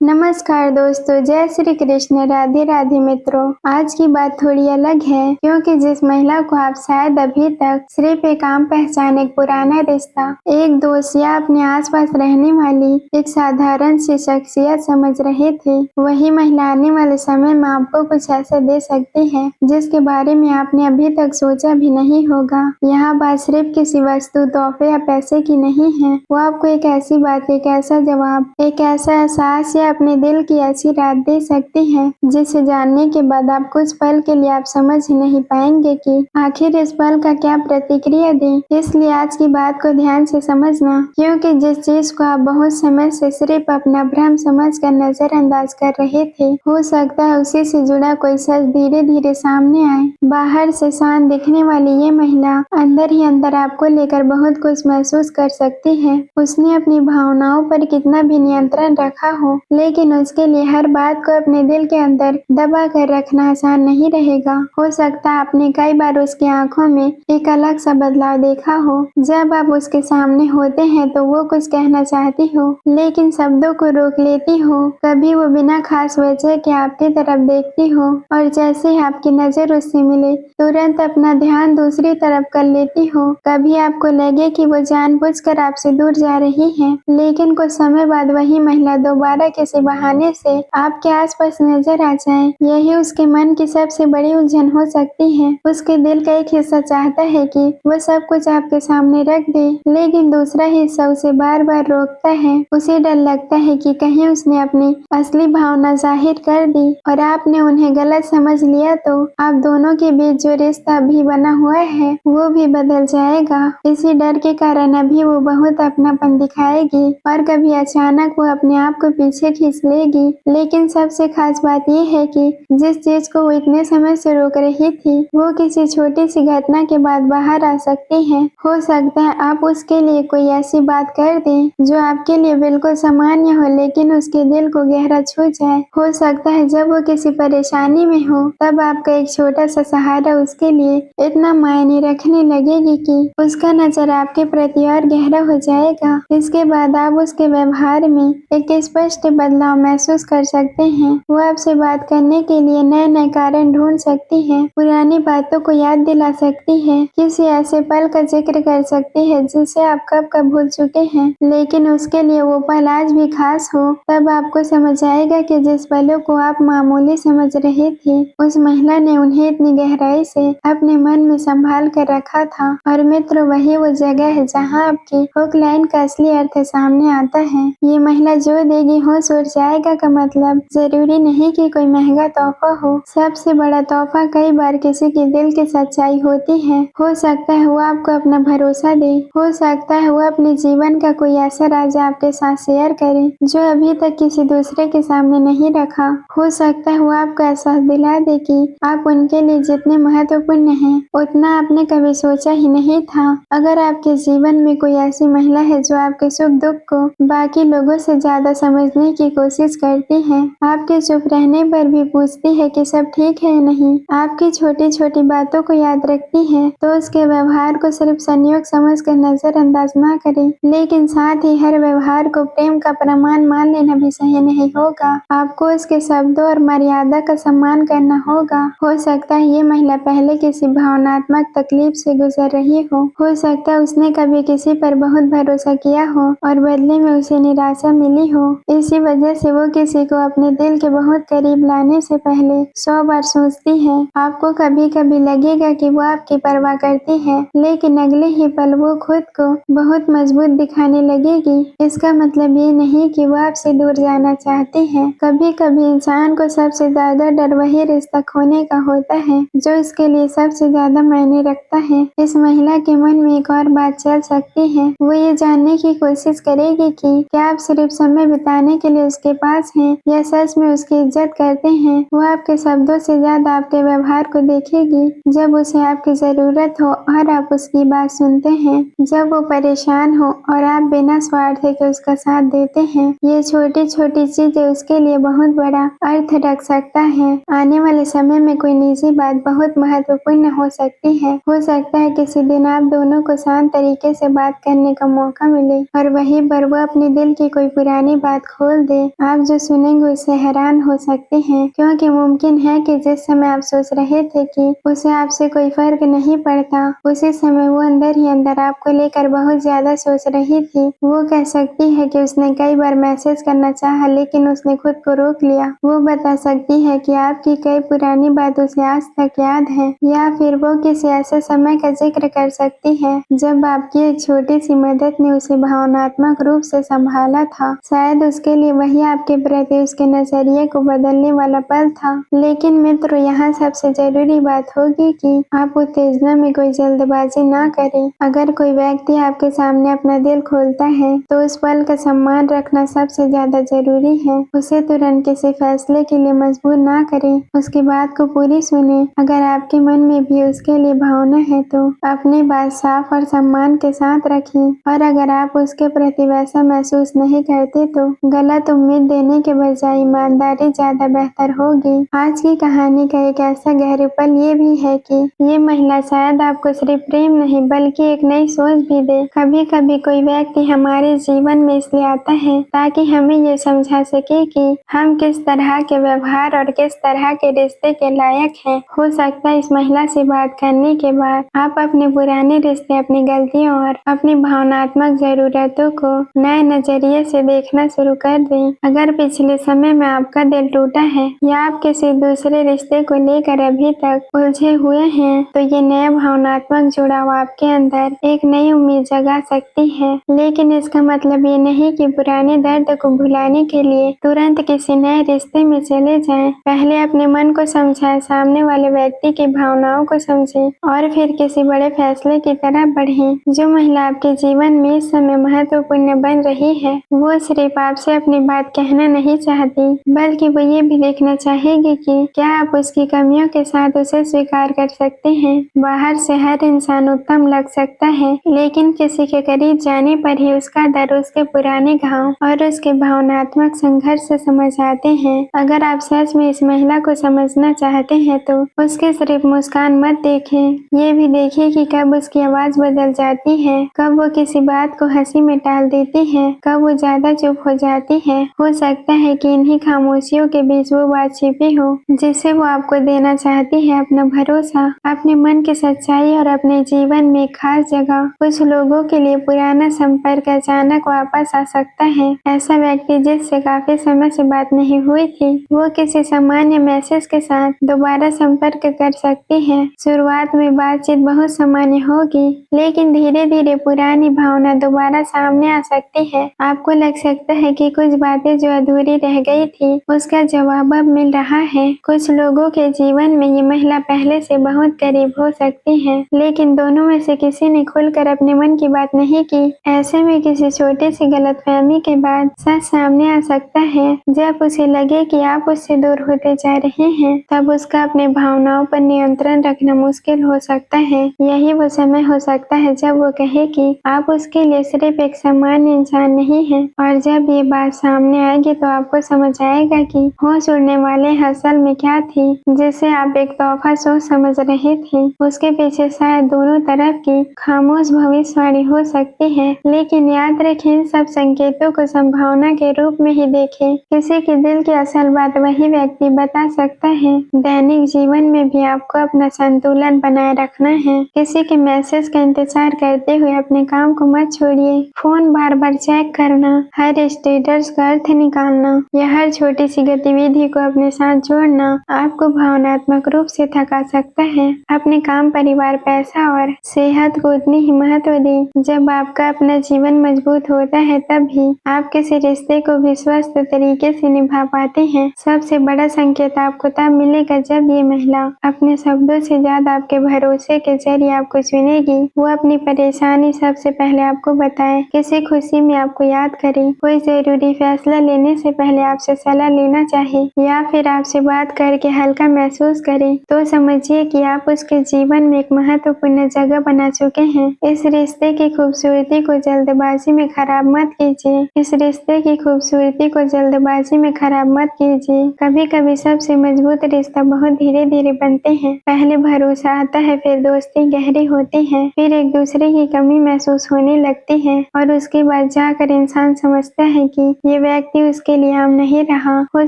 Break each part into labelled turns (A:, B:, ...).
A: नमस्कार दोस्तों, जय श्री कृष्ण। राधे राधे मित्रों। आज की बात थोड़ी अलग है क्योंकि जिस महिला को आप शायद अभी तक सिर्फ एक आम पहचान, एक पुराना रिश्ता, एक दोस्त या अपने आसपास रहने वाली एक साधारण सी शख्सियत समझ रहे थे, वही महिला आने वाले समय में आपको कुछ ऐसा दे सकती है जिसके बारे में आपने अभी तक सोचा भी नहीं होगा। यहाँ बात सिर्फ किसी वस्तु, तोहफे या पैसे की नहीं है। वो आपको एक ऐसी बात, एक ऐसा जवाब, एक ऐसा एहसास या अपने दिल की ऐसी रात दे सकती है जिसे जानने के बाद आप कुछ पल के लिए आप समझ ही नहीं पाएंगे कि आखिर इस पल का क्या प्रतिक्रिया दें। इसलिए आज की बात को ध्यान से समझना, क्योंकि जिस चीज को आप बहुत समय से सिर्फ अपना भ्रम समझकर नजरअंदाज कर रहे थे, हो सकता है उसी से जुड़ा कोई सच धीरे धीरे सामने आए। बाहर से शांत दिखने वाली ये महिला अंदर ही अंदर आपको लेकर बहुत कुछ महसूस कर सकती है। उसने अपनी भावनाओं पर कितना भी नियंत्रण रखा हो, लेकिन उसके लिए हर बात को अपने दिल के अंदर दबा कर रखना आसान नहीं रहेगा। हो सकता है आपने कई बार उसकी आंखों में एक अलग सा बदलाव देखा हो। जब आप उसके सामने होते हैं तो वो कुछ कहना चाहती हो, लेकिन शब्दों को रोक लेती हो। कभी वो बिना खास वजह के आपकी तरफ देखती हो और जैसे ही आपकी नजर उससे मिले तुरंत अपना ध्यान दूसरी तरफ कर लेती हो। कभी आपको लगे कि वो जानबूझकर आपसे दूर जा रही है, लेकिन कुछ समय बाद वही महिला दोबारा किसी बहाने से आपके आसपास नजर आ जाए। यही उसके मन की सबसे बड़ी उलझन हो सकती है। उसके दिल का एक हिस्सा चाहता है कि वो सब कुछ आपके सामने रख दे, लेकिन दूसरा हिस्सा उसे बार बार रोकता है। उसे डर लगता है कि कहीं उसने अपनी असली भावना जाहिर कर दी और आपने उन्हें गलत समझ लिया तो आप दोनों के बीच जो रिश्ता अभी बना हुआ है वो भी बदल जाएगा। इसी डर के कारण अभी वो बहुत अपनापन दिखाएगी और कभी अचानक वो अपने आप को पीछे खींच लेगी। लेकिन सबसे खास बात ये है कि जिस चीज को वो इतने समय से रोक रही थी वो किसी छोटी सी घटना के बाद बाहर आ सकती है। हो सकता है आप उसके लिए कोई ऐसी बात कर दें जो आपके लिए बिल्कुल सामान्य हो, लेकिन उसके दिल को गहरा छू जाए। हो सकता है जब वो किसी परेशानी में हो तब आपका एक छोटा सा सहारा उसके लिए इतना मायने रखने लगेगी कि उसका नजर आपके प्रति और गहरा हो जाएगा। इसके बाद आप उसके व्यवहार में एक स्पष्ट बदलाव महसूस कर सकते हैं। वो आपसे बात करने के लिए नए नए कारण ढूंढ सकती है, पुरानी बातों को याद दिला सकती है, किसी ऐसे पल का जिक्र कर सकती है जिसे आप कब कब भूल चुके हैं, लेकिन उसके लिए वो पल आज भी खास हो। तब आपको समझ आएगा कि जिस पलों को आप मामूली समझ रहे थे, उस महिला ने उन्हें इतनी गहराई से अपने मन में संभाल कर रखा था। और मित्र, वही वो जगह है जहाँ आपकी हुक लाइन का असली अर्थ सामने आता है। ये महिला जो देगी होश उड़ जाएगा का मतलब जरूरी नहीं कि कोई महंगा तोहफा हो। सबसे बड़ा तोहफा कई बार किसी के दिल की सच्चाई होती है। हो सकता है वो आपको अपना भरोसा दे, हो सकता है वो अपने जीवन का कोई ऐसा राज आपके साथ शेयर करे जो अभी तक किसी दूसरे के सामने नहीं रखा। हो सकता है वो आपको एहसास दिला दे कि आप उनके लिए जितने महत्वपूर्ण हैं उतना आपने कभी सोचा ही नहीं था। अगर आपके जीवन में कोई ऐसी महिला है जो आपके सुख दुख को बाकी लोगों से ज्यादा समझने की कोशिश करती है, आपके चुप रहने पर भी पूछती है कि सब ठीक है या नहीं, आपकी छोटी छोटी बातों को याद रखती है, तो उसके व्यवहार को सिर्फ संयोग समझकर नजरअंदाज ना करें, लेकिन साथ ही हर व्यवहार को प्रेम का प्रमाण मान लेना भी सही नहीं होगा। आपको उसके शब्दों और मर्यादा का सम्मान करना होगा। हो सकता है ये महिला पहले किसी भावनात्मक तकलीफ से गुजर रही हो सकता है उसने कभी किसी पर बहुत भरोसा किया हो और बदले में उसे निराशा मिली हो। इसी वजह से वो किसी को अपने दिल के बहुत करीब लाने से पहले 100 बार सोचती है। आपको कभी कभी लगेगा कि वो आपकी परवाह करती है, लेकिन अगले ही पल वो खुद को बहुत मजबूत दिखाने लगेगी। इसका मतलब ये नहीं कि वो आपसे दूर जाना चाहती है। कभी कभी इंसान को सबसे ज्यादा डर वही रिश्ता खोने का होता है जो इसके लिए सबसे ज्यादा मायने रखता है। इस महिला के मन में एक और बात चल सकती है। वो ये जानने की कोशिश करेगी कि क्या आप सिर्फ समय बिताने के लिए उसके पास हैं या सच में उसकी इज्जत करते हैं। वो आपके शब्दों से ज्यादा आपके व्यवहार को देखेगी। जब उसे आपकी जरूरत हो और आप उसकी बात सुनते हैं, जब वो परेशान हो और आप बिना स्वार्थ के उसका साथ देते हैं, ये छोटी छोटी चीजें उसके लिए बहुत बड़ा अर्थ रख सकता है। आने वाले समय में कोई निजी बात बहुत महत्वपूर्ण हो सकती है। हो सकता है किसी दिन आप दोनों को शांत तरीके से बात करने का मौका मिले और वहीं पर वो अपने दिल की कोई पुरानी बात खोल दे करेंगे। आप जो सुनेंगे उससे हैरान हो सकते हैं, क्योंकि मुमकिन है कि जिस समय आप सोच रहे थे कि उसे आपसे कोई फर्क नहीं पड़ता, उसी समय वो अंदर ही अंदर आपको लेकर बहुत ज्यादा सोच रही थी। वो कह सकती है कि उसने कई बार मैसेज करना चाहा, लेकिन उसने खुद को रोक लिया। वो बता सकती है कि आपकी कई पुरानी बात उसे आज तक याद है, या फिर वो किसी ऐसे समय का जिक्र कर सकती है जब आपकी एक छोटी सी मदद ने उसे भावनात्मक रूप से संभाला था। शायद उसके लिए वही आपके प्रति उसके नजरिए को बदलने वाला पल था। लेकिन मित्र, यहाँ सबसे जरूरी बात होगी कि आप उत्तेजना में कोई जल्दबाजी ना करें। अगर कोई व्यक्ति आपके सामने अपना दिल खोलता है तो उस पल का सम्मान रखना सबसे ज्यादा जरूरी है। उसे तुरंत किसी फैसले के लिए मजबूर ना करें, उसकी बात को पूरी सुने। अगर आपके मन में भी उसके लिए भावना है तो अपनी बात साफ और सम्मान के साथ रखें, और अगर आप उसके प्रति वैसा महसूस नहीं करते तो गलत उम्मीद देने के बजाय ईमानदारी ज्यादा बेहतर होगी। आज की कहानी का एक ऐसा गहरा पल ये भी है कि ये महिला शायद आपको सिर्फ प्रेम नहीं बल्कि एक नई सोच भी दे। कभी कभी कोई व्यक्ति हमारे जीवन में इसलिए आता है ताकि हमें ये समझा सके कि हम किस तरह के व्यवहार और किस तरह के रिश्ते के लायक हैं। हो सकता है इस महिला से बात करने के बाद आप अपने पुराने रिश्ते, अपनी गलतियों और अपनी भावनात्मक जरूरतों को नए नजरिए से देखना शुरू कर दें। अगर पिछले समय में आपका दिल टूटा है या आप किसी दूसरे रिश्ते को लेकर अभी तक उलझे हुए हैं, तो ये नया भावनात्मक जुड़ाव आपके अंदर एक नई उम्मीद जगा सकती है। लेकिन इसका मतलब ये नहीं कि पुराने दर्द को भुलाने के लिए तुरंत किसी नए रिश्ते में चले जाएं। पहले अपने मन को समझाएं, सामने वाले व्यक्ति की भावनाओं को समझें और फिर किसी बड़े फैसले की तरफ बढ़ें। जो महिला आपके जीवन में इस समय महत्वपूर्ण बन रही है, वो सिर्फ आपसे अपनी बात कहना नहीं चाहती, बल्कि वो ये भी देखना चाहेगी कि क्या आप उसकी कमियों के साथ उसे स्वीकार कर सकते हैं। बाहर से हर इंसान उत्तम लग सकता है, लेकिन किसी के करीब जाने पर ही उसका दर्द, उसके पुराने घाव और उसके भावनात्मक संघर्ष से समझ आते हैं। अगर आप सच में इस महिला को समझना चाहते हैं तो उसके सिर्फ मुस्कान मत देखें, ये भी देखिए कि कब उसकी आवाज बदल जाती है, कब वो किसी बात को हंसी में टाल देती है, कब वो ज्यादा चुप हो जाती है। हो सकता है कि इन्हीं खामोशियों के बीच वो बात छिपी हो जिसे वो आपको देना चाहती है, अपना भरोसा, अपने मन की सच्चाई और अपने जीवन में एक खास जगह। कुछ लोगों के लिए पुराना संपर्क अचानक वापस आ सकता है। ऐसा व्यक्ति जिससे काफी समय से बात नहीं हुई थी, वो किसी सामान्य मैसेज के साथ दोबारा संपर्क कर सकती है। शुरुआत में बातचीत बहुत सामान्य होगी, लेकिन धीरे धीरे पुरानी भावना दोबारा सामने आ सकती है। आपको लग सकता है कि कुछ बातें जो अधूरी रह गई थी उसका जवाब अब मिल रहा है। कुछ लोगों के जीवन में ये महिला पहले से बहुत करीब हो सकती है, लेकिन दोनों में से किसी ने खुलकर अपने मन की बात नहीं की। ऐसे में किसी छोटी सी गलतफहमी के बाद सच सामने आ सकता है। जब उसे लगे कि आप उससे दूर होते जा रहे हैं, तब उसका अपने भावनाओं पर नियंत्रण रखना मुश्किल हो सकता है। यही वो समय हो सकता है जब वो कहे कि आप उसके लिए सिर्फ एक सामान्य इंसान नहीं हैं। और जब ये बात सामने आएगी तो आपको समझ आएगा कि होश उड़ने वाले असल में क्या थी, जिसे आप एक तोहफा सोच समझ रहे थे। उसके पीछे शायद दोनों तरफ की खामोश भविष्यवाणी हो सकती है, लेकिन याद रखें, इन सब संकेतों को संभावना के रूप में ही देखें। किसी के दिल की असल बात वही व्यक्ति बता सकता है। दैनिक जीवन में भी आपको अपना संतुलन बनाए रखना है। किसी के मैसेज का इंतजार करते हुए अपने काम को मत छोड़िए। फोन बार बार चेक करना, हर स्टेटस का अर्थ निकालना या हर छोटी सी गतिविधि को अपने साथ जोड़ना आपको भावनात्मक रूप से थका सकता है। अपने काम, परिवार, पैसा और सेहत को उतनी ही महत्व दें। जब आपका अपना जीवन मजबूत होता है, तब भी आप किसी रिश्ते को भी स्वस्थ तरीके से निभा पाते हैं। सबसे बड़ा संकेत आपको तब मिलेगा जब ये महिला अपने शब्दों से ज्यादा आपके भरोसे के जरिए आपको चुनेगी। वो अपनी परेशानी सबसे पहले आपको बताए, किसी खुशी में आपको याद करे, कोई जरूरी फैसला लेने से पहले आपसे सलाह लेना चाहे या फिर आपसे बात करके हल्का महसूस करे, तो समझिए कि आप उसके जीवन में एक महत्वपूर्ण जगह बना चुके हैं। इस रिश्ते की खूबसूरती को जल्दबाजी में खराब मत कीजिए। इस रिश्ते की खूबसूरती को जल्दबाजी में खराब मत कीजिए। कभी कभी सबसे मजबूत रिश्ता बहुत धीरे धीरे बनते हैं। पहले भरोसा आता है, फिर दोस्ती गहरी होती है, फिर एक दूसरे की कमी महसूस होने लगती है और उसके बाद जाकर इंसान समझता है कि ये व्यक्ति उसके लिए अब नहीं रहा। हो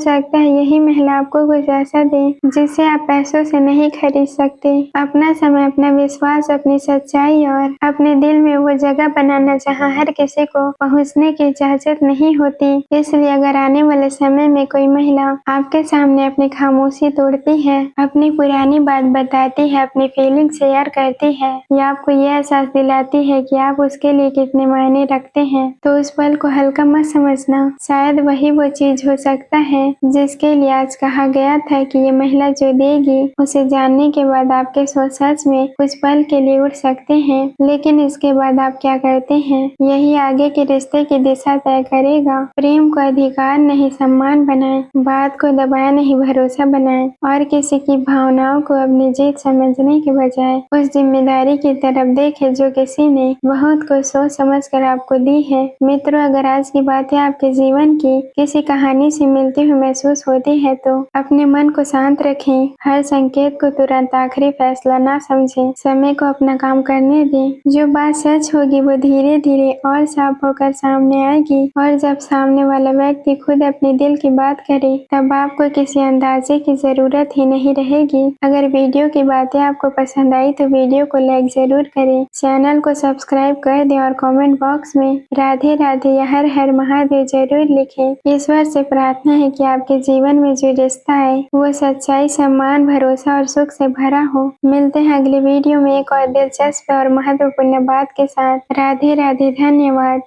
A: सकता है यही महिला आपको कुछ ऐसा दे जिसे आप पैसों से नहीं खरीद सकते। अपना समय, अपना विश्वास, अपनी सच्चाई और अपने दिल में वो जगह बनाना जहाँ हर किसी को पहुँचने की इजाजत नहीं होती। इसलिए अगर आने वाले समय में कोई महिला आपके सामने अपनी खामोशी तोड़ती है, अपनी पुरानी बात बताती है, अपनी फीलिंग शेयर करती है या आपको ये एहसास दिलाती है कि आप उसके लिए कितने मायने रखते हैं, तो उस पल को हल्का मत समझना। शायद वही वो चीज हो सकता है जिसके लिए आज कहा गया था कि ये महिला जो देगी उसे जानने के बाद आपके सोच सच में कुछ पल के लिए उड़ सकते हैं, लेकिन इसके बाद आप क्या करते हैं यही आगे के रिश्ते की दिशा तय करेगा। प्रेम को अधिकार नहीं सम्मान बनाएं, बात को दबाया नहीं भरोसा बनाएं और किसी की भावनाओं को अपनी जीत समझने के बजाय उस जिम्मेदारी की तरफ देखें जो किसी ने बहुत कुछ सोच समझ कर आपको दी है। मित्रों, अगर आज की बातें आपके जीवन की किसी कहानी से मिलती हुई महसूस होती है तो अपने मन को शांत रखें। हर संकेत को तुरंत आखिरी फैसला ना समझें, समय को अपना काम करने दें। जो बात सच होगी वो धीरे धीरे और साफ होकर सामने आएगी और जब सामने वाला व्यक्ति खुद अपने दिल की बात करे तब आपको किसी अंदाजे की जरूरत ही नहीं रहेगी। अगर वीडियो की बातें आपको पसंद आई तो वीडियो को लाइक जरूर करें, चैनल को सब्सक्राइब कर दें और कमेंट बॉक्स में राधे राधे या हर हर महादेव जरूर लिखें। ईश्वर से प्रार्थना है कि आपके जीवन में जो रिश्ता है वो सच्चाई, सम्मान, भरोसा और सुख से भरा हो। मिलते हैं अगले वीडियो में एक और दिलचस्प और महत्वपूर्ण बात के साथ। राधे राधे, धन्यवाद।